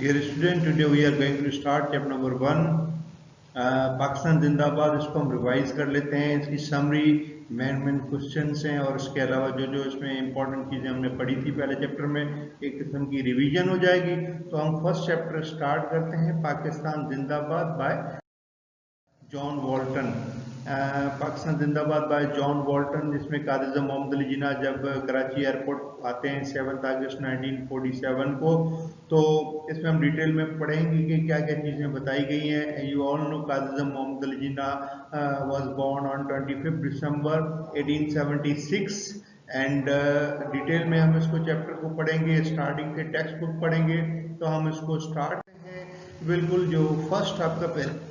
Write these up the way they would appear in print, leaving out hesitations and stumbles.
Dear student, today we are going to start chapter number 1, Pakistan जिंदाबाद। इसको हम revise कर लेते हैं। इसकी समरी मेन क्वेश्चंस हैं और इसके अलावा जो इसमें इंपॉर्टेंट चीज़ें हमने पढ़ी थी पहले चैप्टर में, एक किस्म की रिवीजन हो जाएगी। तो हम फर्स्ट चैप्टर स्टार्ट करते हैं, पाकिस्तान जिंदाबाद बाय जॉन वॉल्टन। पाकिस्तान जिंदाबाद बाय जॉन वॉल्टन, जिसमें कादिज़ मोहम्मद अली जिन्ना जब कराची एयरपोर्ट आते हैं 7 अगस्त 1947 को, तो इसमें हम डिटेल में पढ़ेंगे कि क्या क्या चीज़ें बताई गई हैं। यू ऑल नो कादिज़ Mohammad Ali Jinnah was born on 25 December 1876 and detail में हम इसको चैप्टर को पढ़ेंगे, स्टार्टिंग से टेक्स्ट बुक पढ़ेंगे। तो हम इसको स्टार्ट बिल्कुल जो फर्स्ट आपका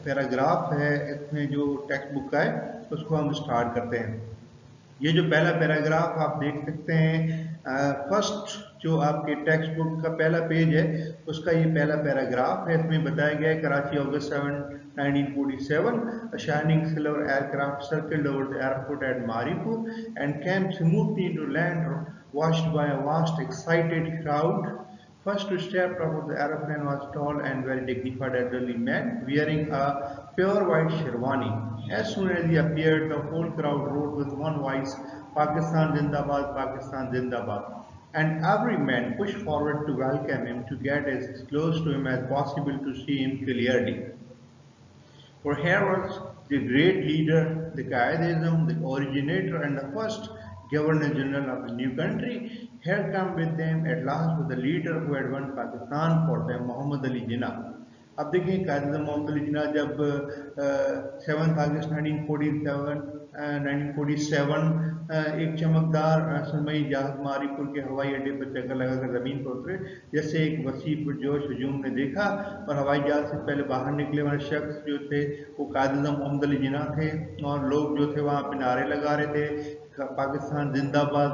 पैराग्राफ है इसमें जो टेक्स्ट बुक का है उसको हम स्टार्ट करते हैं। ये जो पहला पैराग्राफ आप देख सकते हैं, फर्स्ट जो आपके टेक्स्ट बुक का पहला पेज है उसका ये पहला पैराग्राफ है। इसमें बताया गया है Karachi August 7, 1947, a shining silver aircraft circled over the airport at Maripur and came smoothly into land, watched by a vast excited crowd. First to step out of the aeroplane was tall and very dignified elderly man wearing a pure white sherwani. As soon as he appeared, the whole crowd roared with one voice, Pakistan Zindabad, Pakistan Zindabad. And every man pushed forward to welcome him, to get as close to him as possible to see him clearly. For here was the great leader, the Qaeda-ism, the originator and the first Governor General of the new country. Here come with them at last was the leader who had won Pakistan for them, Muhammad Ali Jinnah. अब देखिए कादिज़ मोहम्मद अली जिन्ना जब 7 अगस्त 1947 एक चमकदार सुरमई जहाज मारीपुर के हवाई अड्डे पर चक्कर लगाकर ज़मीन पर उतरे, जैसे एक वसी पुरजोश हजूम ने देखा और हवाई जहाज से पहले बाहर निकले वाले शख्स जो थे वो कादिज़ मोहम्मद अली जिन्ना थे। और लोग जो थे वहाँ पे नारे लगा रहे थे, पाकिस्तान जिंदाबाद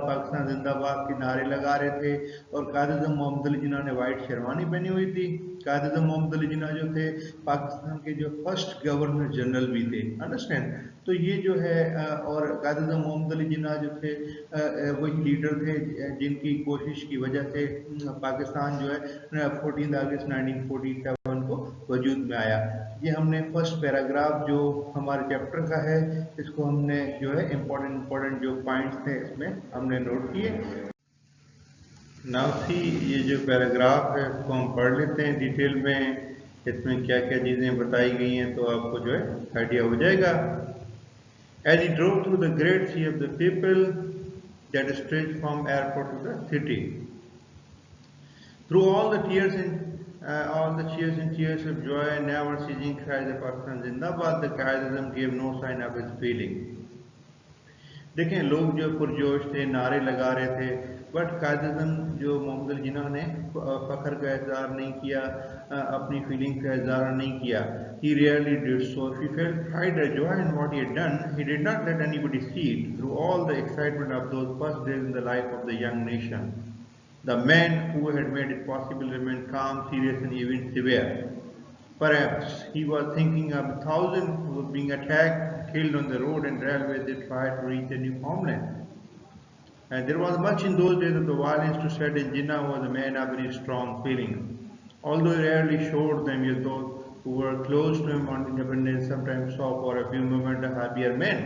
के नारे लगा रहे थे। और कादिज़ मोहम्मद अली जिन्ना ने वाइट शेरवानी पहनी हुई थी। कादिज़ मोहम्मद अली जिन्ना जो थे पाकिस्तान के जो फर्स्ट गवर्नर जनरल भी थे, अंडरस्टैंड। तो ये जो है और कादिज़ मोहम्मद अली जिन्ना जो थे वही लीडर थे जिनकी कोशिश की वजह से पाकिस्तान जो है 14 अगस्त 1947 को वजूद में आया। ये हमने फर्स्ट पैराग्राफ जो हमारे चैप्टर का है इसको हमने जो है इम्पोर्टेंट जो पॉइंट्स थे इसमें हमने नोट किए। नाउ सी, ये जो पैराग्राफ है इसको हम पढ़ लेते हैं डिटेल में, इसमें क्या क्या चीज़ें बताई गई हैं तो आपको जो है आइडिया हो जाएगा। As he drove through the great sea of the people that stretched from airport to the city, through all the cheers and tears of joy, never ceasing cries of Pakistan Zindabad, the Qaeda-ism gave no sign of his feeling. देखें, लोग जो पुरजोश थे, नारे लगा रहे थे, but कादिज़म जो मोहम्मद अली जिन्ना ने फ़ख्र का इज़हार नहीं किया, अपनी फीलिंग का इज़हार नहीं किया। He rarely did so. If he felt pride or joy in what he had done, he did not let anybody see it. Through all the excitement of those first days in the life of the young nation, the man who had made it possible remained calm, serious, and even severe. Perhaps he was thinking of 1,000 who were being attacked, killed on the road and railways they tried to reach a new homeland. And there was much in those days of the violence to set, and Jinnah was a man of very strong feelings. Although he rarely showed them, yet those who were close to him on independence sometimes saw for a few moments a happier man.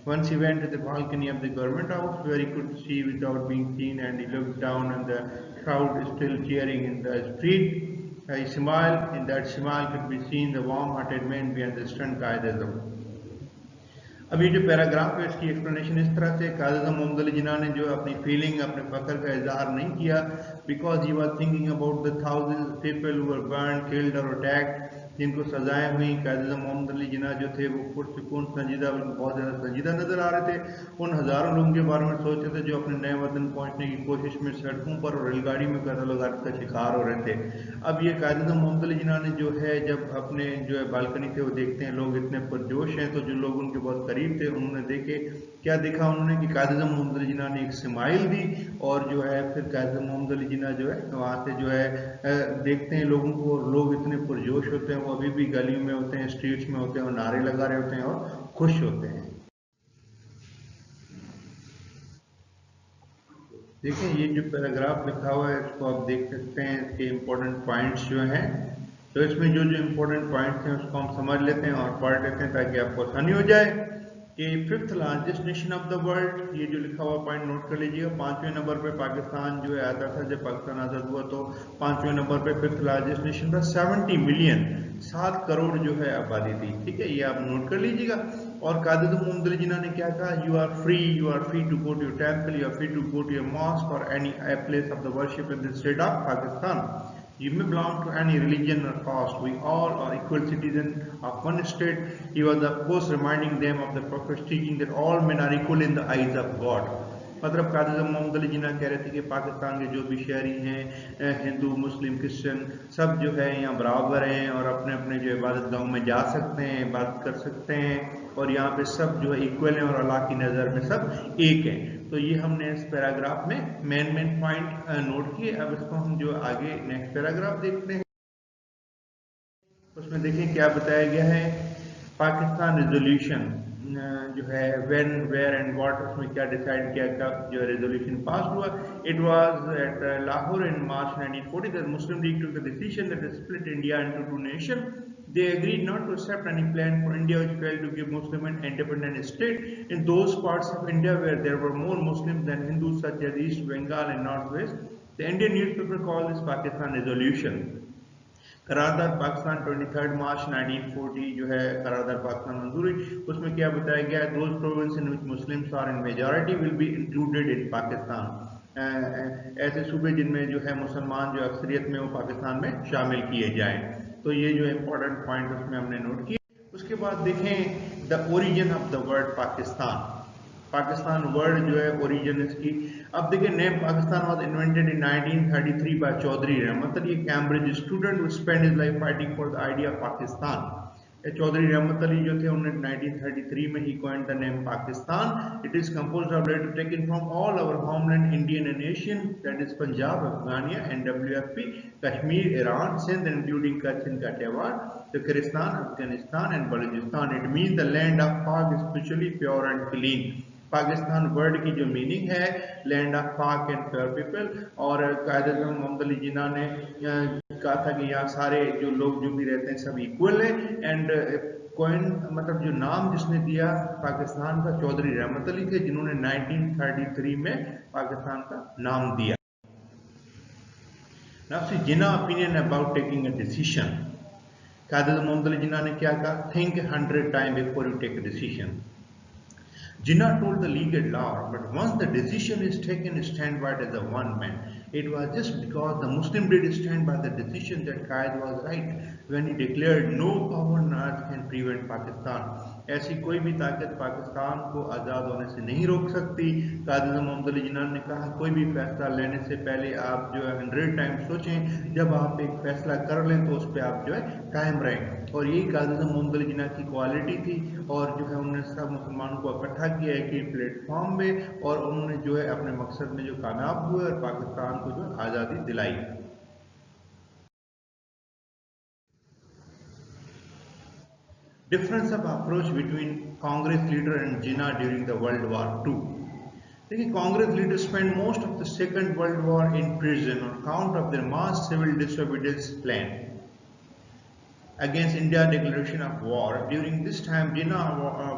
Once he went to the balcony of the government house where he could see without being seen, and he looked down and the crowd still cheering in the street. He smiled. In that smile could be seen the warm-hearted man behind the stern Qaeda-ism. अब ये जो paragraph है इसकी explanation इस तरह से, कादिज़ मोहम्मद अली जिन्ना ने जो अपनी फीलिंग, अपने फ़ख्र का इज़हार नहीं किया, because he was thinking about the thousands people who were burn, killed और अटैक्ड, जिनको सजाएं हुई। कादिज़ मोहम्मद अली जिन्ना जो थे वो पुरसुकून संजीदा, बल्कि बहुत ज़्यादा संजीदा नज़र आ रहे थे। उन हज़ारों लोगों के बारे में सोच रहे थे जो अपने नए वतन पहुँचने की कोशिश में सड़कों पर और रेलगाड़ी में कत्ल वारदात का शिकार हो रहे थे। अब ये कादिज़ मोहम्मद अली जिन्ना ने जो है जब अपने जो है बालकनी से वो देखते हैं लोग इतने पुरजोश हैं, तो जो लोग उनके बहुत करीब थे उन्होंने देखे, क्या देखा उन्होंने कि कादिज़ मोहम्मद अली जिन्ना ने एक स्माइल दी, और जो है फिर कादिज़ मोहम्मद अली जिन्ना जो है वहाँ से जो है देखते हैं लोगों को, और लोग इतने पुरजोश होते हैं, वो अभी भी गलियों में होते हैं, स्ट्रीट्स में होते हैं और नारे लगा रहे होते हैं और खुश होते हैं। देखिए ये जो पैराग्राफ लिखा हुआ है इसको आप देख सकते हैं, इसके इम्पोर्टेंट पॉइंट्स जो हैं, तो इसमें जो जो इम्पोर्टेंट पॉइंट्स हैं उसको हम समझ लेते हैं और पढ़ लेते हैं ताकि आपको आसानी हो जाए। कि fifth largest nation of the world, ये जो लिखा हुआ पॉइंट नोट कर लीजिएगा। 5वें नंबर पे पाकिस्तान जो है आता था, जब पाकिस्तान आज़ाद हुआ तो 5वें नंबर पे फिफ्थ लार्जेस्ट नेशन था। 70 मिलियन, 7 करोड़ जो है आबादी थी, ठीक है, ये आप नोट कर लीजिएगा। और कादिर मोहम्मद जिन्ना ने क्या कहा, you are free to go to your temple, you are free to go to your mosque और any place of the worship in the state of Pakistan. You may belong to any religion or caste. We all are equal citizens of one state. He was, of course, reminding them of the Prophet's teaching that all men are equal in the eyes of God. मतलब कादिर मोहम्मद अली जिन्ना कह रहे थे कि पाकिस्तान के जो भी शहरी हैं, हिंदू मुस्लिम क्रिश्चियन, सब जो है यहाँ बराबर हैं और अपने अपने जो इबादत गाहों में जा सकते हैं, इबादत कर सकते हैं और यहाँ पे सब जो है इक्वल हैं और अल्लाह की नज़र में सब एक हैं। तो ये हमने इस पैराग्राफ में मेन पॉइंट नोट किए। अब इसको हम जो आगे नेक्स्ट पैराग्राफ देखते हैं, उसमें देखें क्या बताया गया है। पाकिस्तान रेजोल्यूशन जो है व्हेन वेयर एंड व्हाट, उसमें क्या डिसाइड किया, कब जो रेजोल्यूशन पास हुआ। It was at Lahore in March 1940 that Muslim league took the decision that split India into 2 nation. They agreed not to accept any plan for India which failed to give Muslim an independent state in those parts of India where there were more Muslims than Hindus, such as East Bengal and Northwest. The Indian newspaper called this Pakistan Resolution. करारदाद पाकिस्तान 23 मार्च 1940 जो है करारदाद पाकिस्तान मंजूरी, उसमें क्या बताया गया है, those province in which Muslims are in majority will be included in Pakistan. ऐसे सूबे जिनमें जो है मुसलमान जो अक्सरियत में वो पाकिस्तान में शामिल किए जाएं। तो ये जो इम्पोर्टेंट पॉइंट उसमें हमने नोट किए। उसके बाद देखें the origin of the word Pakistan. Pakistan word जो है ओरिजिन इसकी, अब देखिए name Pakistan was invented in 1933 by Chaudhry Rahmat Ali, Cambridge student who spend his life fighting for the idea of Pakistan. Chaudhry Rahmat Ali जो थे उन्होंने 1933 में ही coined the name Pakistan. It is composed of letter taken from all our homeland Indian and Asian, that is Punjab, अफगानिया, NWFP, Kashmir, Iran, Sindh including Kutch and Kathiawar, Turkestan, Afghanistan and Balochistan. It means the land of Pak is spiritually pure and clean. Pakistan word की जो meaning है land of पाक and pure people. और कायदे मोहम्मद अली जिन्ना ने कहा था कि यहाँ सारे जो लोग जो भी रहते हैं सब इक्वल है। एंड कोइन मतलब जो नाम जिसने दिया पाकिस्तान का चौधरी रहमत अली थे, जिन्होंने 1933 में पाकिस्तान का नाम दिया। Now see Jinnah opinion about taking a decision. कायदे मोहम्मद अली जिन्ना ने क्या कहा, think 100 times before you take a decision. Jinnah told the league at large, but once the decision is taken, stand by it as a one man. It was just because the Muslim did stand by the decision that Qaid was right when he declared no power on earth can prevent Pakistan. ऐसी कोई भी ताकत पाकिस्तान को आज़ाद होने से नहीं रोक सकती। कादिर मोहम्मद अली जिन्ना ने कहा कोई भी फैसला लेने से पहले आप जो है 100 टाइम सोचें, जब आप एक फैसला कर लें तो उस पर आप जो है कायम रहें। और यही कादिर मोहम्मद अली जिन्ना की क्वालिटी थी। और जो है उन्होंने सब मुसलमानों को इकट्ठा किया एक ही प्लेटफॉर्म में और उन्होंने जो है अपने मकसद में जो कामयाब हुए और पाकिस्तान को जो आज़ादी दिलाई। Difference of approach between Congress leader and Jinnah during the World War II. देखिए Congress leader spent most of the Second World War in prison on account of their mass civil disobedience plan against India declaration of war. During this time, Jinnah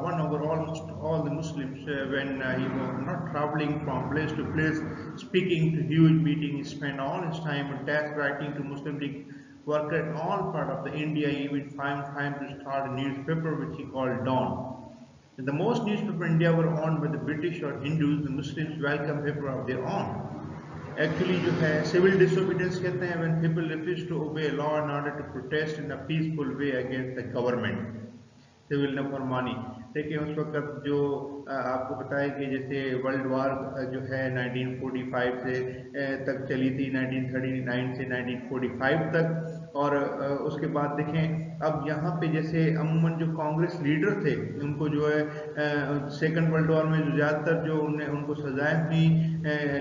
won over almost all the Muslims when he was not traveling from place to place, speaking to huge meetings. He spent all his time on task writing to Muslim League workers in all part of the India. He even found time to start a newspaper which he called Dawn. And the most newspaper in India were owned by the British or Hindus. The Muslims welcome paper of their own. Actually जो है civil disobedience कहते हैं when people refuse to obey law in order to protest in a peaceful way against the government, civil नफरमानी। देखिए उस वक्त जो आपको पता है कि जैसे वर्ल्ड वार जो है 1945 से तक चली थी, 1939 से 1945 तक। और उसके बाद देखें अब यहाँ पे जैसे अमूमन जो कांग्रेस लीडर थे उनको जो है सेकंड वर्ल्ड वॉर में जो ज़्यादातर जो उनको सजाएं हुई,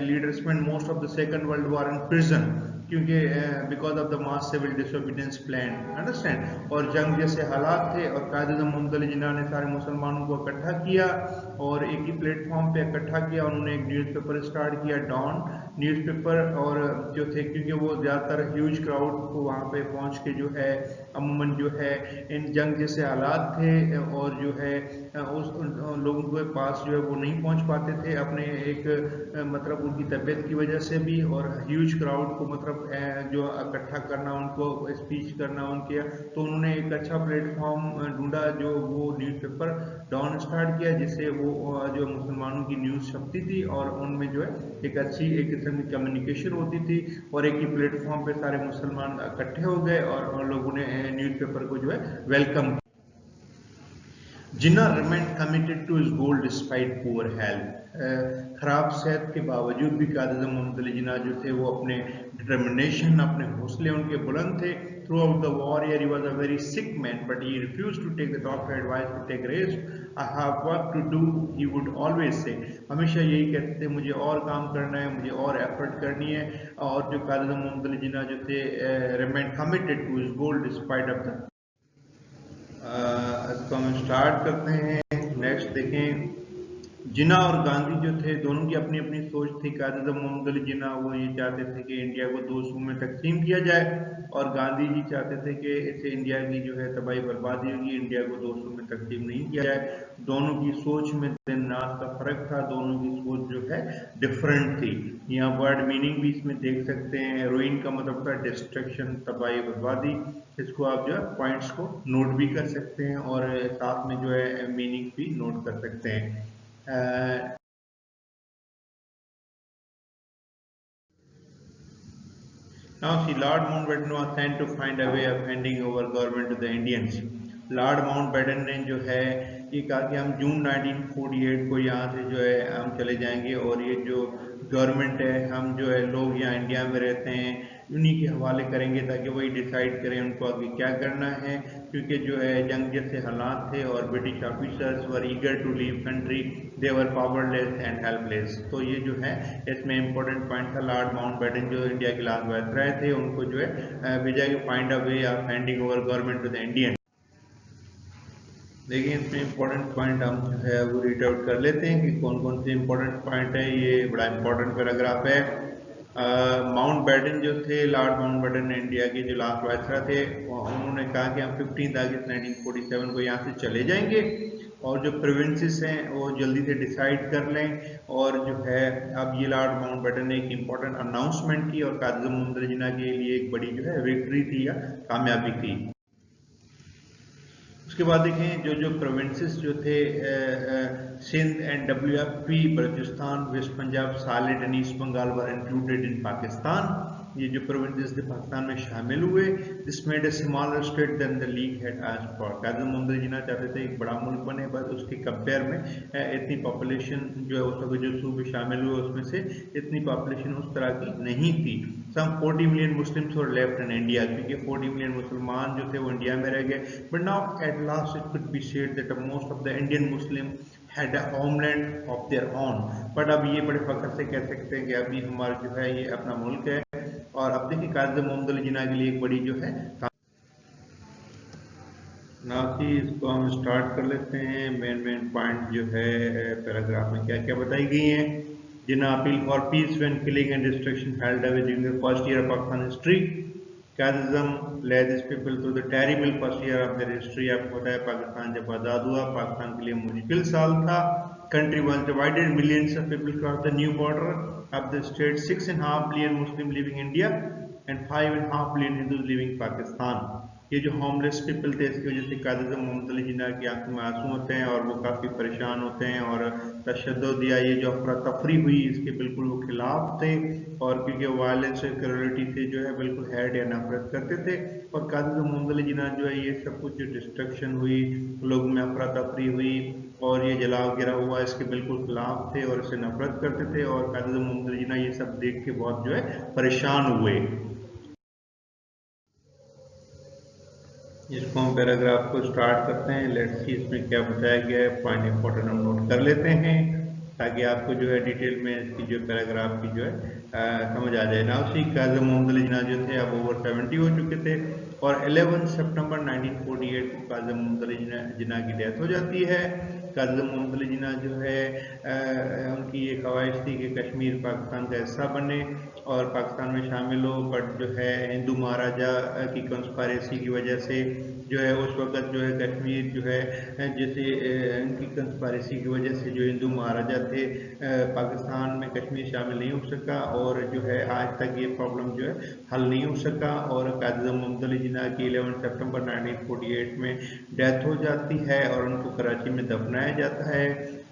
leader spend most of the second world war in prison क्योंकि because of the mass civil disobedience plan, understand. और जंग जैसे हालात थे और कायद-ए-आज़म मोहम्मद अली जिन्ना ने सारे मुसलमानों को इकट्ठा किया और एक ही प्लेटफॉर्म पे इकट्ठा किया। उन्होंने एक न्यूज़पेपर स्टार्ट किया, डॉन न्यूज़पेपर, और जो थे क्योंकि वो ज़्यादातर ह्यूज क्राउड को वहाँ पे पहुँच के जो है अमूमन जो है इन जंग जैसे हालात थे और जो है उन लोगों के पास जो है वो नहीं पहुँच पाते थे अपने एक मतलब उनकी तबीयत की वजह से भी, और ह्यूज क्राउड को मतलब जो इकट्ठा करना, उनको स्पीच करना उनके, तो उन्होंने एक अच्छा प्लेटफॉर्म ढूंढा जो वो न्यूज़पेपर डॉन स्टार्ट किया, जिससे वो जो मुसलमानों की न्यूज़ छपती थी और उनमें जो है एक अच्छी एक किस्म की कम्युनिकेशन होती थी, और एक ही प्लेटफॉर्म पे सारे मुसलमान इकट्ठे हो गए और लोगों ने न्यूज़पेपर को जो है welcome. Jinnah remain committed to his goal despite poor health. खराब सेहत के बावजूद भी कायद आज़म मोहम्मद अली जिन्ना जो थे वो अपने डिटर्मिनेशन, अपने हौसले उनके बुलंद थे। Throughout the war he was a very sick man but he refuse to take the doctor advice to take rest. I have work to do, he would always say. हमेशा यही कहते थे मुझे और काम करना है, मुझे और एफर्ट करनी है। और जो कायद आज़म मोहम्मद अली जिन्ना जो थे remain committed to his goal despite of the. इसको हम स्टार्ट करते हैं। नेक्स्ट देखें, जिन्ना और गांधी जो थे दोनों की अपनी अपनी सोच थी। कायद आज़म मोहम्मद अली जिन्ना वो ये चाहते थे कि इंडिया को दो हिस्सों में तकसीम किया जाए, और गांधी जी चाहते थे कि इससे इंडिया की जो है तबाही बर्बादी होगी, इंडिया को दो हिस्सों में तकसीम नहीं किया जाए। दोनों की सोच में दिन रात का फर्क था, दोनों की सोच जो है डिफरेंट थी। यहाँ वर्ड मीनिंग भी इसमें देख सकते हैं। हेरोइन का मतलब था डिस्ट्रक्शन, तबाही बर्बादी। इसको आप जो है पॉइंट्स को नोट भी कर सकते हैं और साथ में जो है मीनिंग भी नोट कर सकते हैं। Now see, Lord Mountbatten was sent to find a way of handing over government to the Indians. Lord Mountbatten ने जो है ये कहा कि हम जून 1948 को यहाँ से जो है हम चले जाएंगे, और ये जो गवर्नमेंट है, हम जो है लोग यहाँ इंडिया में रहते हैं उन्हीं के हवाले करेंगे ताकि वही डिसाइड करें उनको आगे क्या करना है। क्योंकि जो है जंग जैसे हालात थे और British officers were eager to leave country, they were powerless and helpless. तो ये जो है इसमें इंपॉर्टेंट पॉइंट था। लॉर्ड माउंटबेटन जो इंडिया के लास्ट वायसराय थे, उनको जो है भेजा कि find a way of handing over government to the Indian. देखिए इसमें इंपॉर्टेंट पॉइंट हम जो है वो रीड आउट कर लेते हैं कि कौन कौन से इंपॉर्टेंट पॉइंट है। ये बड़ा इंपॉर्टेंट पैराग्राफ है। माउंट बैटन जो थे, लॉर्ड माउंट बैटन ने इंडिया के जो लास्ट वायसराय थे, उन्होंने कहा कि हम 15 अगस्त 1947 को यहाँ से चले जाएंगे और जो प्रोविंसेस हैं वो जल्दी से डिसाइड कर लें। और जो है अब ये लॉर्ड माउंट बैटन ने एक इम्पॉर्टेंट अनाउंसमेंट की और कायद आज़म मोहम्मद अली जिन्ना के लिए एक बड़ी जो है विक्ट्री थी या कामयाबी थी। उसके बाद देखें जो जो प्रोविंसेस जो थे, Sindh and WFP, Balochistan, west Punjab, Sylhet and east Bengal were included in Pakistan. ये जो प्रोविंसेस थे पाकिस्तान में शामिल हुए। This made a smaller state than the league had asked for. Quaid Azam Mohammad Ali Jinnah चाहते थे एक बड़ा मुल्क बने, बस उसके कंपेयर में इतनी पॉपुलेशन जो है उस वक्त जो सूबे शामिल हुए उसमें से इतनी पॉपुलेशन उस तरह की नहीं थी। सम 40 million Muslims were left in India, क्योंकि 40 मिलियन मुसलमान जो थे वो इंडिया में रह गए। But now at last it could be said that most of the Indian Muslim had a homeland of their own. But अब ये बड़े फख्र से कह सकते हैं कि अभी हमारा जो है ये अपना मुल्क है। और अब देखिए कायद आज़म मोहम्मद अली जिन्ना के लिए एक बड़ी जो है नासी, इसको हम स्टार्ट कर लेते हैं। मेन पॉइंट जो है पैराग्राफ में क्या क्या बताई गई हैं। Jinnah appeal for peace when killing and destruction held away during the first year of Pakistan history. Quaid Azam led these people through the terrible first year of their history। आपको पता है पाकिस्तान जब आज़ाद हुआ, पाकिस्तान के लिए मुश्किल साल था। Country was divided, millions of people crossed the new border of the state, 6.5 billion Muslims leaving India and 5.5 billion Hindus leaving Pakistan। ये जो होमलेस पीपल थे इसकी वजह से कायद आज़म मोहम्मद अली जिन्ना की आंखों में आंसू होते हैं और वो काफ़ी परेशान होते हैं। और तशद्दुद या ये जो अफरा तफरी हुई इसके बिल्कुल वो खिलाफ थे, और क्योंकि वायलेंस और क्रूरलिटी से जो है बिल्कुल हैड या नफरत करते थे। और कायद आज़म मोहम्मद अली जिन्ना जो है ये सब कुछ जो डिस्ट्रक्शन हुई, लोगों में अफरा तफरी हुई और ये जलाव गिरा हुआ, इसके बिल्कुल खिलाफ थे और इससे नफरत करते थे। और कायद आज़म मोहम्मद अली जिन्ना ये सब देख के बहुत जो है परेशान हुए। इसको हम पैराग्राफ को स्टार्ट करते हैं। लेट्स सी इसमें क्या बताया गया है। पॉइंट इंपॉर्टेंट हम नोट कर लेते हैं ताकि आपको जो है डिटेल में इसकी जो पैराग्राफ की जो है समझ आ जाए। नाउ सी, कायद आज़म मोहम्मद अली जिन्ना जो थे अब ओवर 70 हो चुके थे और 11 सितंबर 1948 को कायद आज़म मोहम्मद अली जिन्ना की डेथ हो जाती है। काज़ी मोहम्मद अली जिन्ना जो है उनकी ये ख्वाहिश थी कि कश्मीर पाकिस्तान का हिस्सा बने और पाकिस्तान में शामिल हो, बट जो है हिंदू महाराजा की कंस्पारेसी की वजह से जो है उस वक़्त जो है कश्मीर जो है जैसे इनकी कंस्पारेसी की वजह से जो हिंदू महाराजा थे पाकिस्तान में कश्मीर शामिल नहीं हो सका, और जो है आज तक ये प्रॉब्लम जो है हल नहीं हो सका, और काज़ी मोहम्मद अली जिन्ना की 11 सितंबर 1948 में डेथ हो जाती है और उनको कराची में दफनाया जाता है।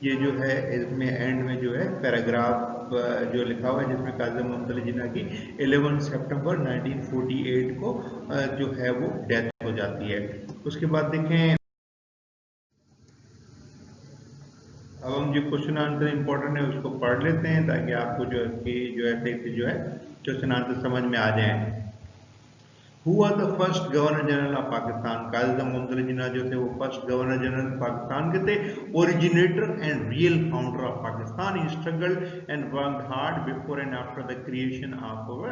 ये जो है इसमें एंड में जो है पैराग्राफ जो लिखा हुआ है जिसमें काज़ी मोहम्मद अली जिन्ना की 11 सितंबर 1948 को जो है वो डेथ हो जाती है। उसके बाद देखें, अब हम जो क्वेश्चन आंसर इंपॉर्टेंट है उसको पढ़ लेते हैं ताकि आपको जो है सही से जो है क्वेश्चन आंसर समझ में आ जाए। Who was the first governor general of Pakistan? Qazi Mohammad Ali Jinnah जो थे वो फर्स्ट गवर्नर जनरल पाकिस्तान के थे, originator and real founder of Pakistan. He struggled and worked hard before and after the creation of our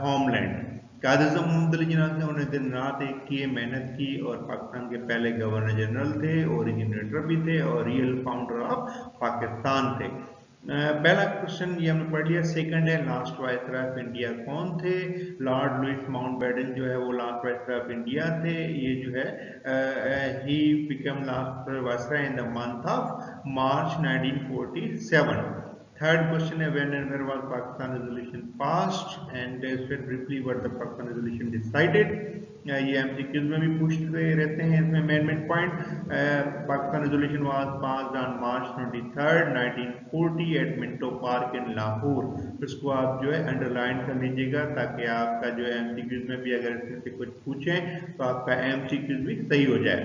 homeland. Qazi Mohammad Ali Jinnah ने उन्हें दिन रात एक किए, मेहनत की, और पाकिस्तान के पहले गवर्नर जनरल थे, ओरिजिनेटर भी थे और रियल फाउंडर ऑफ पाकिस्तान थे। पहला क्वेश्चन ये हमने पढ़ लिया। सेकंड है लास्ट वायसराय ऑफ इंडिया कौन थे? लॉर्ड लुइस माउंटबेटन जो है वो लास्ट वायसराय ऑफ इंडिया थे। ये जो है he became last viceroy in the month of March 1947। Third question है when and where was Pakistan resolution passed and state briefly what the Pakistan resolution decided. ये MCQs में भी पूछते रहते हैं इसमें main point. Pakistan resolution was passed on March 23, 1940 at Minto Park in Lahore. इसको आप जो है अंडरलाइन कर लीजिएगा ताकि आपका जो है एमसीक्यूज में भी अगर इसमें से कुछ पूछें तो आपका एमसीक्यूज भी सही हो जाए।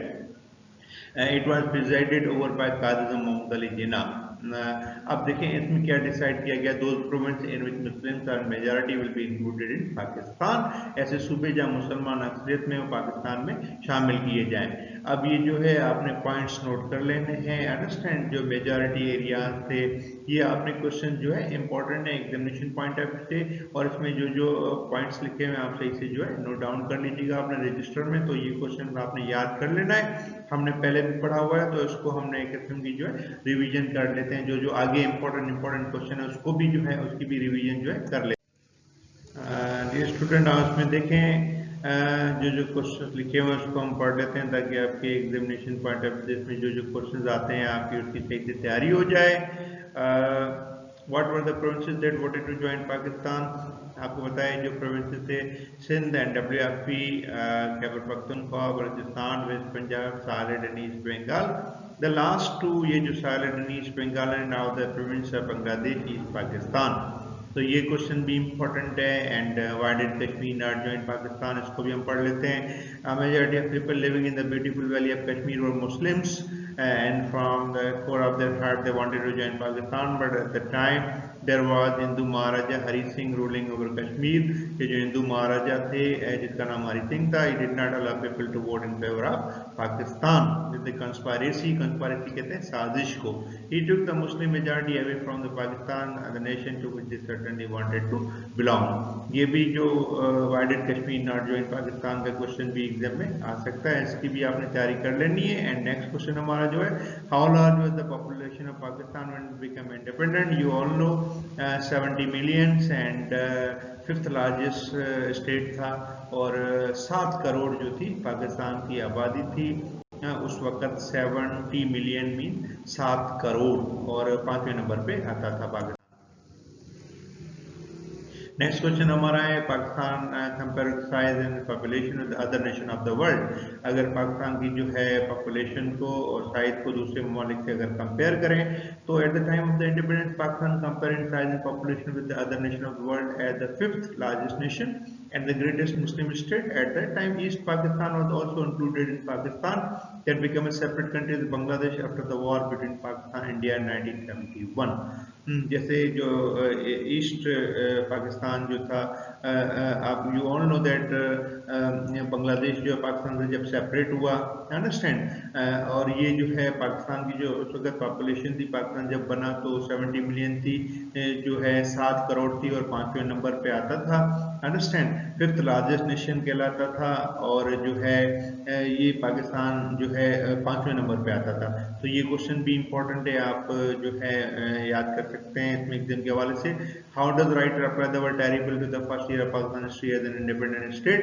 It was presided over by Qazi Mohammad Ali Jinnah. अब देखें इसमें क्या डिसाइड किया गया। Those province in which Muslims are majority will be included in Pakistan. ऐसे सूबे जहां मुसलमान अक्सरियत में पाकिस्तान में शामिल किए जाएं। अब ये जो है आपने पॉइंट्स नोट कर लेने हैं। अंडरस्टैंड जो मेजॉरिटी एरियाज थे ये आपने क्वेश्चन जो है इंपॉर्टेंट है एग्जामिनेशन पॉइंट ऑफ व्यू से, और इसमें जो पॉइंट्स लिखे हुए आप सही से जो है नोट डाउन कर लीजिएगा अपने रजिस्टर में। तो ये क्वेश्चन आपने याद कर लेना है, हमने पहले भी पढ़ा हुआ है, तो इसको हमने एक किस्म की जो है रिवीजन कर लेते हैं। जो आगे इंपॉर्टेंट क्वेश्चन है उसको भी जो है उसकी भी रिवीजन जो है कर लेते हैं। ये स्टूडेंट आप उसमें देखें जो क्वेश्चन लिखे हुए हैं उसको हम पढ़ लेते हैं ताकि आपके एग्जामिनेशन पॉइंट ऑफ व्यू में जो क्वेश्चन आते हैं आपकी उसकी सही से तैयारी हो जाए। What were the provinces that wanted to join Pakistan? आपको बताया जो प्रोविंसेस थे Sindh and WFP, Khyber Pakhtunkhwa, Balochistan, west Punjab, Sylhet and east Bengal. The last two ये जो Sylhet and east Bengal and now the province of Bangladesh east Pakistan. तो ये क्वेश्चन भी इंपॉर्टेंट है। And why did Kashmir not join Pakistan, इसको भी हम पढ़ लेते हैं। Majority of people living in the beautiful valley of Kashmir were Muslims and from the core of their heart they wanted to join Pakistan, but at the time there was Hindu Maharaja Hari Singh ruling over Kashmir। ये जो हिंदू महाराजा थे जिसका नाम हरि सिंह था, he did not allow people to vote in favor of Pakistan with the conspiracy कहते हैं साजिश को। He took the Muslim majority away from the Pakistan, the nation to which they certainly wanted to belong। ये भी जो why did Kashmir not join Pakistan का question भी exam में आ सकता है, इसकी भी आपने तैयारी कर लेनी है। एंड नेक्स्ट क्वेश्चन हमारा जो है how large was the population of Pakistan when it became independent? You all know 70 millions and fifth largest state था, और 7 करोड़ जो थी पाकिस्तान की आबादी थी उस वक्त। 70 मिलियन मीन 7 करोड़, और 5वें नंबर पे आता था पाकिस्तान। नेक्स्ट क्वेश्चन हमारा है Pakistan compare size and population with other nation of the world. अगर पाकिस्तान की जो है पॉपुलेशन को और साइज को दूसरे ममालिक से अगर कंपेयर करें तो at the time of the independence Pakistan compare in size and population with the other nation of the world as the 5th largest nation and the greatest Muslim state at that time. East Pakistan was also included in Pakistan, that became a separate country with Bangladesh after the war between Pakistan and India in 1971। जैसे जो east Pakistan जो था आप you all know that Bangladesh जो है पाकिस्तान से जब separate हुआ, अंडरस्टैंड, और ये जो है पाकिस्तान की जो उस वक्त पॉपुलेशन थी, पाकिस्तान जब बना तो 70 मिलियन थी, जो है 7 करोड़ थी और 5वें नंबर पे आता था, अंडरस्टैंड, 5th लार्जेस्ट नेशन कहलाता था, और जो है ये पाकिस्तान जो है 5वें नंबर पे आता था। तो ये क्वेश्चन भी इंपॉर्टेंट है, आप जो है याद कर सकते हैं इसमें एग्जाम के हवाले से। How does writer apply the word terrible to the first year of Pakistan history as an independent state?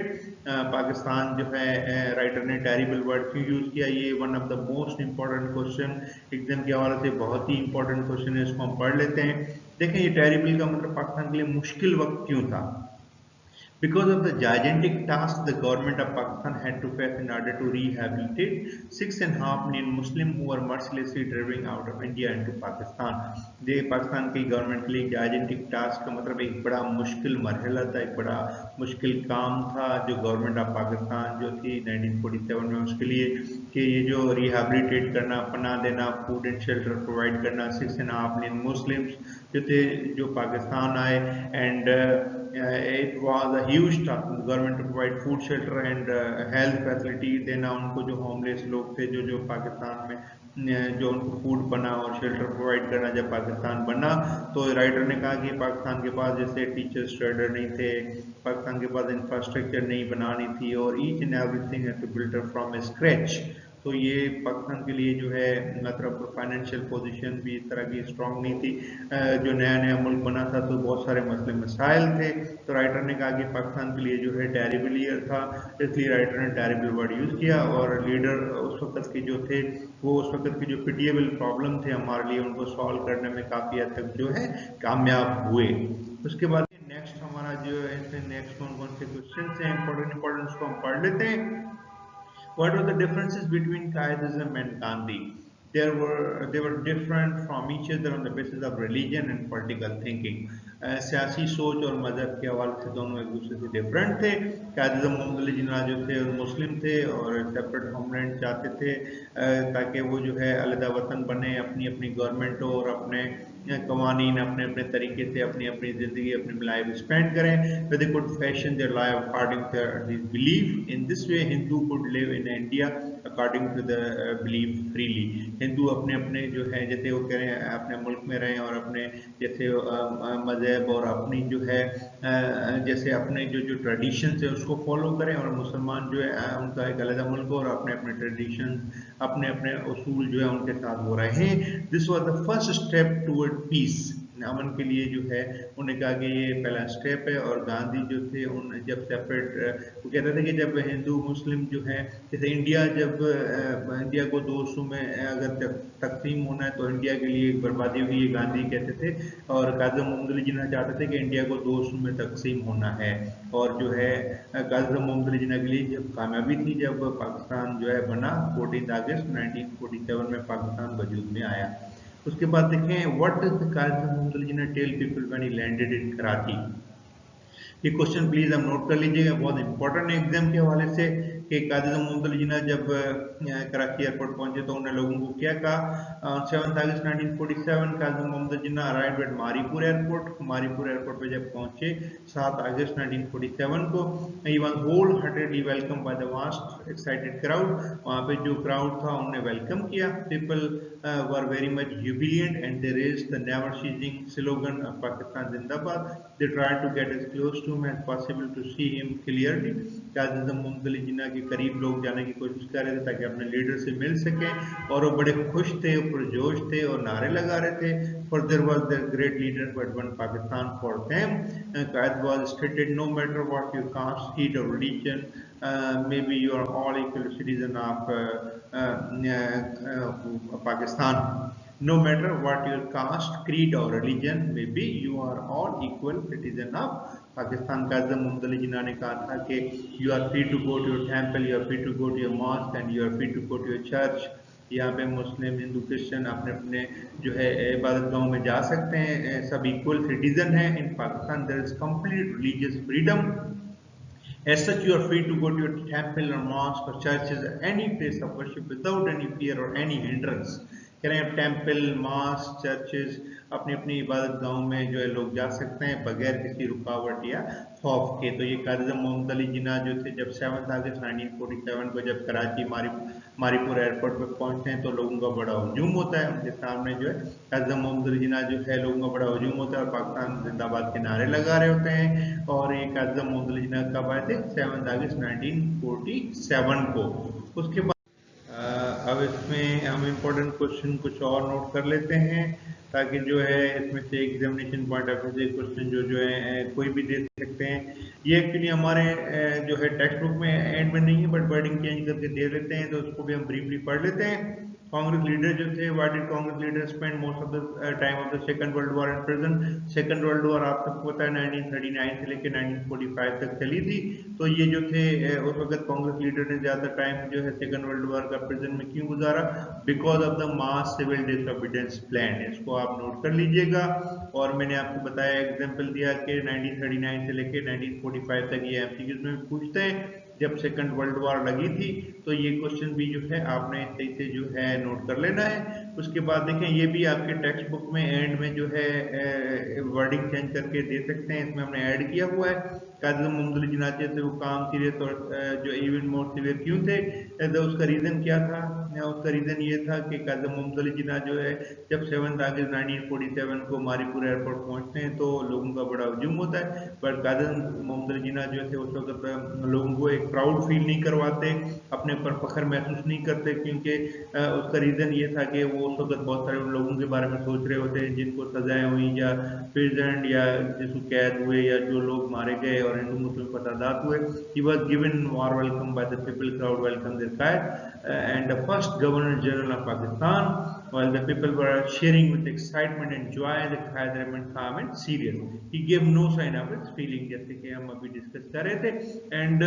Pakistan जो है राइटर ने टेरिबल वर्ड क्यों यूज किया, ये one of the most important question exam के हवाले से, बहुत ही इंपॉर्टेंट क्वेश्चन है, इसको हम पढ़ लेते हैं। देखें, ये टेरिबल का मतलब पाकिस्तान के लिए मुश्किल वक्त क्यों था? Because of the gigantic task the government of Pakistan had to face in order to rehabilitate 6.5 million Muslims who were mercilessly driven out of India into Pakistan. ये पाकिस्तान की गवर्नमेंट के लिए gigantic task का मतलब एक बड़ा मुश्किल मरहला था, एक बड़ा मुश्किल काम था जो गवर्नमेंट ऑफ पाकिस्तान जो थी 1947 में, उसके लिए कि ये जो रिहेबिलिटेट करना, पनाह देना, फूड एंड शेल्टर प्रोवाइड करना 6.5 मिलियन मुस्लिम्स जो थे जो पाकिस्तान आए, and it was a huge task government to provide food shelter and health facility देना उनको, जो होमलेस लोग थे, जो पाकिस्तान में, जो उनको फूड बना और शेल्टर प्रोवाइड करना जब पाकिस्तान बना। तो राइटर ने कहा कि पाकिस्तान के पास जैसे टीचर्स ट्रेडर नहीं थे, पाकिस्तान के पास इंफ्रास्ट्रक्चर नहीं बनानी थी, और each and everything had to build from scratch. तो ये पाकिस्तान के लिए जो है मतलब फाइनेंशियल पोजीशन भी इस तरह की स्ट्रांग नहीं थी, जो नया नया मुल्क बना था तो बहुत सारे मसले मसाइल थे। तो राइटर ने कहा कि पाकिस्तान के लिए जो है टेरिबल ईयर था, इसलिए राइटर ने टेरिबल वर्ड यूज़ किया, और लीडर उस वक्त के जो थे वो उस वक्त के जो पिटिएबल प्रॉब्लम थे हमारे लिए, उनको सॉल्व करने में काफ़ी हद तक जो है कामयाब हुए। उसके बाद नेक्स्ट हमारा जो है नेक्स्ट कौन कौन से क्वेश्चन हैं इंपॉर्टेंट उसको हम पढ़ लेते हैं। What were the differences between Qaidism and Gandhi? They were different from each other on the basis of religion and political thinking. सियासी सोच और मजहब के हवाले से दोनों एक दूसरे से डिफरेंट थे। कायद-ए-आज़म मोहम्मद अली जिन्ना जो थे वो मुस्लिम थे और सेपरेट होमलैंड चाहते थे, ताकि वो जो है अलग वतन बने, अपनी अपनी गवर्नमेंट हो और अपने कवानीन अपने अपने तरीके से अपनी अपनी ज़िंदगी अपनी लाइफ स्पेंड करें। They could fashion their life according to this belief. In this way, Hindu could live in India according to the belief freely. Hindu अपने अपने जो है जैसे वो कह रहे हैं अपने मुल्क में रहें और अपने जैसे मज़हब और अपनी जो है जैसे अपने जो ट्रेडिशन है उसको फॉलो करें, और मुसलमान जो है उनका एक अलग मुल्क और अपने अपने ट्रेडिशन अपने अपने उसूल जो है उनके साथ हो रहे हैं। This was the first step toward peace. अमन के लिए जो है उन्हें कहा कि ये पहला स्टेप है। और गांधी जो थे उन जब सेपरेट वो कहते थे कि जब हिंदू मुस्लिम जो है जैसे इंडिया जब इंडिया को दो हिस्सों में अगर तकसीम होना है तो इंडिया के लिए एक बर्बादी हुई, ये गांधी कहते थे। और काज़ी मोहम्मद अली जिन्ना चाहते थे कि इंडिया को दो हिस्सों में तकसीम होना है। और जो है काज़ी मोहम्मद अली जिन्ना के लिए जब कामयाबी थी जब पाकिस्तान जो है बना 14 अगस्त 1947 में पाकिस्तान वजूद में आया। उसके बाद देखें what does the Qazi Mohammad Ali Jinnah tell people when he landed in Karachi. ये क्वेश्चन प्लीज हम नोट कर लीजिएगा, बहुत इंपॉर्टेंट है एग्जाम के हवाले से कि काज़ी मोहम्मद अली जिन्ना जब कराची एयरपोर्ट पहुंचे तो उन्होंने लोगों को क्या कहा। 7 अगस्त 1947 Qazi Mohammad Jinnah arrived at Mauripur airport. Mauripur airport पे जब पहुंचे 7 अगस्त 1947 को, he was wholeheartedly welcome by the vast excited crowd. वहाँ पे जो क्राउड था उन्होंने वेलकम किया। People were very much jubilant and they raised the never ceasing slogan of Pakistan Zindabad. They tried to get as close to him as possible to see him clearly. Qazi Mohammad Ali जिन्ना के करीब लोग जाने की कोशिश कर रहे थे ताकि अपने लीडर से मिल सकें, और वो बड़े खुश थे, पुरजोश थे और नारे लगा रहे थे। For there was the great leader who had won Pakistan for them. Qaid was stated, no matter what your caste, creed or religion, maybe you are all equal citizen of Pakistan. No matter what your caste, creed or religion may be, you are all equal citizen of Pakistan. Qazi Mohammad Ali Jinnah ने कहा था कि you are free to go to your temple, you are free to go to your mosque and you are free to go to your church. यहाँ पे मुस्लिम Hindu Christian अपने अपने जो है इबादत गाहों में जा सकते हैं, सब इक्वल सिटीजन हैं। In Pakistan there is complete religious freedom. As such, you are free to go to your temple or mosque or churches or any place of worship without any fear or any hindrance. कह रहे हैं temple, mask, churches अपनी अपनी इबादत गाहों में जो है लोग जा सकते हैं बगैर किसी रुकावट या खौफ के। तो ये कायद मोहम्मद अली जिन्ना जो थे जब 7 अगस्त 1947 को जब कराची मारीपुर एयरपोर्ट पे पहुंचते हैं तो लोगों का बड़ा हजूम होता है उनके सामने जो है। कायद मोहम्मद अली जिन्ना जो है लोगों का बड़ा हजूम होता है और पाकिस्तान जिंदाबाद के नारे लगा रहे होते हैं। और ये कायद मोहम्मद अली जिन्ना कब आए थे? 7 अगस्त 1947 को। उसके बाद अब इसमें हम इम्पोर्टेंट क्वेश्चन कुछ और नोट कर लेते हैं ताकि जो है इसमें से एग्जामिनेशन पॉइंट ऑफ व्यू से क्वेश्चन जो है कोई भी दे सकते हैं। ये एक्चुअली हमारे जो है टेक्स्ट बुक में एंड में नहीं है बट वर्डिंग चेंज करके दे देते हैं, तो उसको भी हम ब्रीफली पढ़ लेते हैं। कांग्रेस लीडर जो थे, why did Congress leader spend most of the time of the second world war in prison? Second world war आप सबको पता है 1939 से लेकर 1945 तक चली थी। तो ये जो थे उस वक्त कांग्रेस लीडर ने ज्यादा टाइम जो है सेकंड वर्ल्ड वॉर का प्रिजन में क्यों गुजारा? Because of the mass civil disobedience plan. इसको आप नोट कर लीजिएगा। और मैंने आपको बताया, एग्जाम्पल दिया कि 1939 से लेकर 1945 तक ये एमसीक्यूज में पूछते हैं जब सेकंड वर्ल्ड वॉर लगी थी। तो ये क्वेश्चन भी जो है आपने सही से जो है नोट कर लेना है। उसके बाद देखें, ये भी आपके टेक्स्ट बुक में एंड में जो है वर्डिंग चेंज करके दे सकते हैं, इसमें हमने ऐड किया हुआ है। कायद मोहम्मद अली जिन्ना थे वो काम सीरियस और जो इवन मोर सीवियर क्यों थे? तो उसका रीजन क्या था? उसका रीजन ये था कि कायद मोहम्मद अली जिन्ना जो है जब 7 अगस्त 1947 को मारीपुर एयरपोर्ट पहुंचते हैं तो लोगों का बड़ा हजूम होता है। पर कायद मोहम्मद अली जिन्ना जो थे उस वक्त लोगों को एक प्राउड फील नहीं करवाते, अपने ऊपर फख्र महसूस नहीं करते, क्योंकि उसका रीजन ये था कि वो उस वक्त बहुत सारे उन लोगों के बारे में सोच रहे होते हैं जिनको सजाएं हुई या प्रेजेंट या जिसको कैद हुए या जो लोग मारे गए और हिंदू मुस्लिम फसादात हुए। He was given warm welcome by the people, crowd welcomed their Qaid and the first Governor General of Pakistan. While the people were cheering with excitement and joy, the Qaid remained calm and serious. He gave no sign of his feeling, जैसे कि हम अभी discuss कर रहे थे। And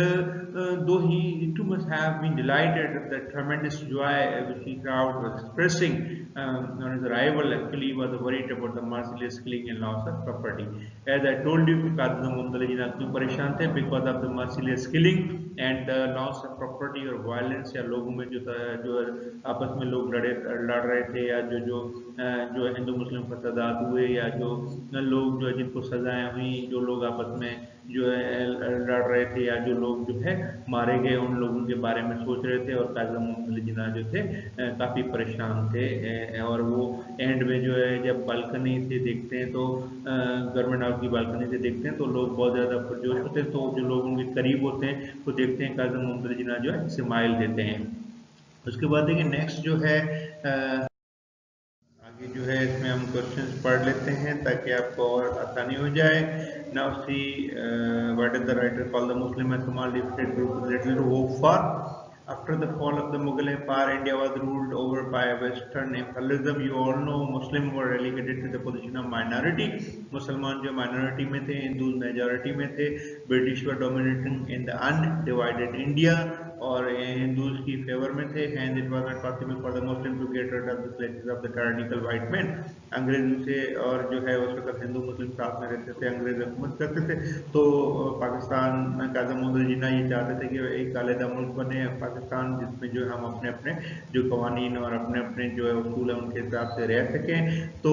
though he too must have been delighted at the tremendous joy which the crowd was expressing on his arrival, actually he was worried about the merciless killing and loss of property. As I told you, कायद मोहम्मद अली जिन्ना क्यों परेशान थे? Because of the merciless killing and the loss of property और violence, या लोगों में जो आपस में लोग लड़ रहे थे, या जो हिंदू मुस्लिम फसादात हुए, या जो लोग जो जिनको सजाएं हुई, जो लोग आपस में जो है लड़ रहे थे, या जो लोग जो है मारे गए, उन लोगों के बारे में सोच रहे थे। और कायद मोहम्मद अली जिन्ना जो थे काफ़ी परेशान थे। और वो एंड में जो है जब बालकनी से देखते हैं तो गवर्नमेंट हाउस की बालकनी से देखते हैं तो लोग बहुत ज़्यादा पुरजोश होते हैं। तो जो लोग उनके करीब होते हैं वो देखते हैं कायद मोहम्मद अली जिन्ना जो है स्माइल देते हैं। उसके बाद देखिए नेक्स्ट जो है आगे जो है इसमें हम क्वेश्चंस पढ़ लेते हैं ताकि आपको और आसानी हो जाए। Now see what is the writer call the Muslim and Somali defeated group little to hope for. After the fall of the Mughal Empire, India was ruled over by Western imperialism. You all know Muslims were relegated to the position of minority. मुसलमान जो minority में थे, Hindus majority में थे। British were dominating in the undivided India और हिंदूज की favour में थे। And it was not possible for the Muslim to get rid of the places of the tyrannical white man. अंग्रेजों से और जो है उस वक्त हिंदू मुस्लिम साथ में रहते थे, अंग्रेज हुकूमत करते थे। तो पाकिस्तान में कायद मोहम्मद अली जिन्ना ये चाहते थे कि एक अलग मुल्क बने पाकिस्तान, जिसमें जो हम अपने अपने जो कवानीन और अपने अपने जो है उसूल है उनके हिसाब से रह सकें। तो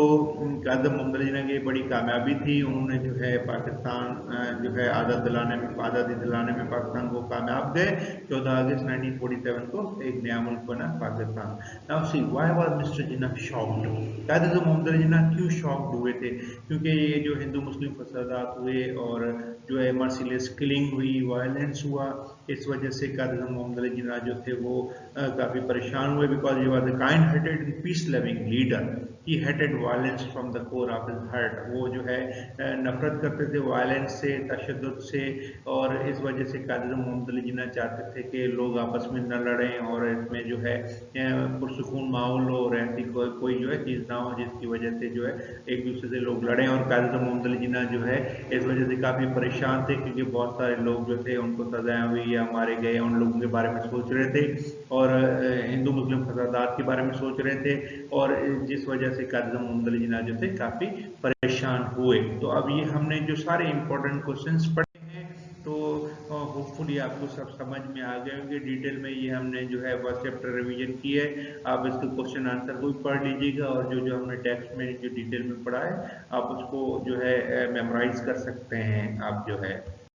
कायद मोहम्मद अली जिन्ना की बड़ी कामयाबी थी। उन्होंने जो है पाकिस्तान जो है आज़ादी दिलाने में पाकिस्तान को कामयाब गए। 14 अगस्त 1947 को एक नया मुल्क बना Pakistan. Now see why was mister Jinnah shocked? Quaid Mohammad Ali Jinnah क्यों शॉक्ड हुए थे? क्योंकि ये जो हिंदू मुस्लिम फसादात हुए और जो है मर्सिलेस किलिंग हुई, वायलेंस हुआ, इस वजह से कायद मोहम्मद अली जिन्ना जो थे वो काफ़ी परेशान हुए। Because he was a kind hearted peace loving leader. He hated violence from the core of his heart. वो जो है नफरत करते थे वायलेंस से, तशद्दुद से। और इस वजह से कायद मोहम्मद अली जिन्ना चाहते थे कि लोग आपस में न लड़ें और इसमें जो है पुरसुकून माहौल हो और ऐसी कोई जो है चीज़ ना हो जिसकी वजह से जो है एक दूसरे से लोग लड़ें। और कायद मोहम्मद अली जिन्ना जो है इस वजह से काफ़ी परेशान थे, क्योंकि बहुत सारे लोग जो थे उनको सजाएं हुई या मारे गए, उन लोगों के बारे में सोच रहे थे और हिंदू मुस्लिम फसादात के बारे में सोच रहे थे। और जिस वजह से कायद मोहम्मद अली जिन्ना जो थे काफ़ी परेशान हुए। तो अब ये हमने जो सारे इंपॉर्टेंट क्वेश्चंस पढ़े हैं तो होपफुली आपको सब समझ में आ गए होंगे। डिटेल में ये हमने जो है फर्स्ट चैप्टर रिवीजन की है। आप इसके क्वेश्चन आंसर को भी पढ़ लीजिएगा और जो हमने टेक्स्ट में जो डिटेल में पढ़ा है आप उसको जो है मेमोराइज कर सकते हैं आप जो है।